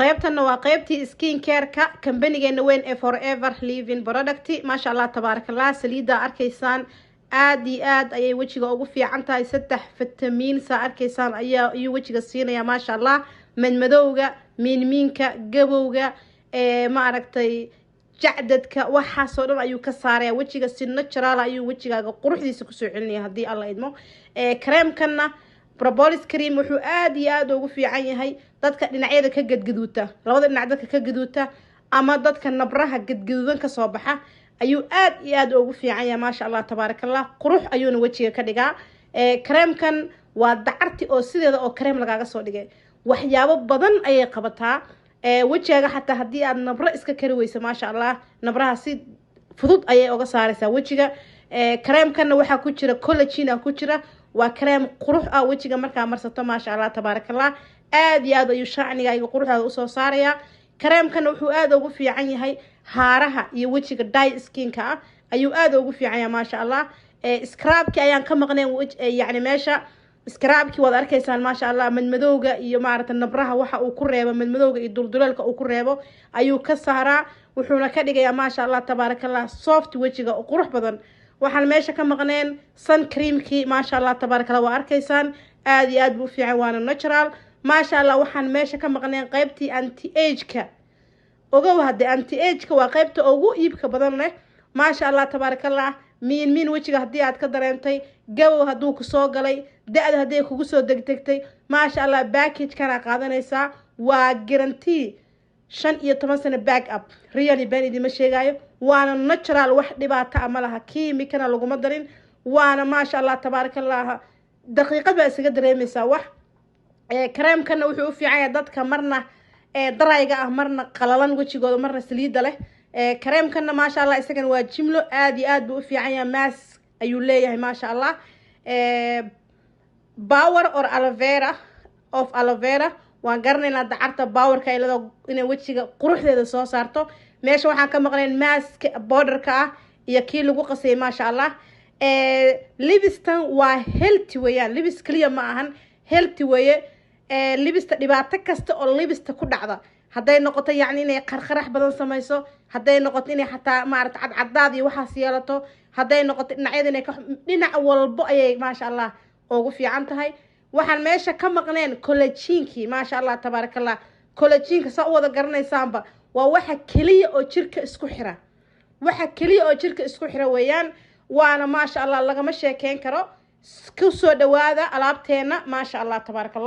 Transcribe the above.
qaybtana waa qaybtii skin care-ka company-geena weyn ee Forever Living Product ma sha Allah tabarakallah saliida arkaysaan aad iyo aad ayay wajiga ugu fiican tahay 3 fitamiin sa arkaysaan ayaa iyo wajiga siinaya ma sha Allah madmadowga miinmiinka gabowga ma aragtay jacdadka waxa soo dhan ayuu ka saaraya wajiga si natural ayuu wajigaaga quruxdiisa ku soo celinaya hadii Allah idmo cream-kana propolis cream wuxuu aad iyo aad ugu fiican yahay dadka dhinacyada ka gadgaduuta labada dhinac dadka ka gaduuta ama dadka nabraha gadgaduudan ka soo baxa ayuu aad iyo aad ugu fiican yahay ma sha Allah tabarakallah qurux ayuuna wajiga ka dhigaa cream-kan waa dacarti oo sideeda oo cream lagaaga soo dhigay waxyaabo badan ayay qabataa wajiga xataa hadii aad nabra iska kari weyso ma sha Allah nabraha si fudud ayay uga saaraysaa wajiga cream-kana waxa ku jira collagen ku jira waa cream qurux ah wajiga marka marsato ma sha Allah tabarakallah aad iyo aad ayuu shacniga ay quruxda u soo saaraya cream-kana wuxuu aad ugu fiican yahay haaraha iyo wajiga dry skin-ka ayuu aad ugu fiican yahay ma sha Allah scrub-ki ayaan ka maqneen yani meesha scrub-ki wad arkaysaan ma sha Allah madmadowga iyo maarata nabraha waxa uu ku reebo madmadowga iyo dulduleelka uu ku reebo ayuu ka saaraa wuxuuna ka dhigayaa ma sha Allah tabarakallah soft wajiga oo qurux badan waxaan meesha ka maqneen sun cream-ki ma sha Allah tabarakallah waa arkaysaan aad iyo aad buu fiican waana natural ma sha Allah waxaan meesha ka maqneen qaybtii anti age-ka ogow hadda anti age-ka waa qaybta ugu iibka badan leh ma sha Allah tabarakallah miin wajiga hadii aad ka dareentay gabow haduu ku soo galay da'da hadii kugu soo degdegtay ma sha Allah package-kana qaadanaysa waa guarantee 15 sano back up really bani ma sheegayo waana natural wax dhibaato ama laha kiimikana lagu ma darin waana ma sha Allah tabarakallah daqiiqad ba isaga dareemaysa wax cream-kana wuxuu u fiican yahay dadka marna darayga ah marna qalalan wajigooda marna saliida leh cream-kana ma sha Allah isagan waa jimlo aad iyo aad buu u fiican yahay mask ayuu leeyahay ma sha Allah power or aloe vera waan garanaynaa dacarta powerka ay leedahay inay wajiga quruxdeeda soo saarto meesha waxaan ka maqleen mask powderka ah iyo kii lagu qasay ma sha Allah Livingston waa healthy weeyaan Livingston kaliya ma ahan healthy weeye Livingston dhibaato kasta oo Livingston ku dhacda haday noqoto yani inay qarqarax badan samayso haday noqoto inay xataa maarta cadcadaad iyo waxa yeelato haday noqoto dhinacyada inay dhinac walbo ayay ma sha Allah ugu fiican tahay waxaan meesha ka maqneen collagen-ki ma sha Allah tabarakallah collagen-ka soo wada garanaysaanba waa waxa kaliya oo jirka isku xira weeyaan waana ma sha Allah laga ma sheekeen karo ku soo dhawaada alaabteena ma sha Allah tabarakallah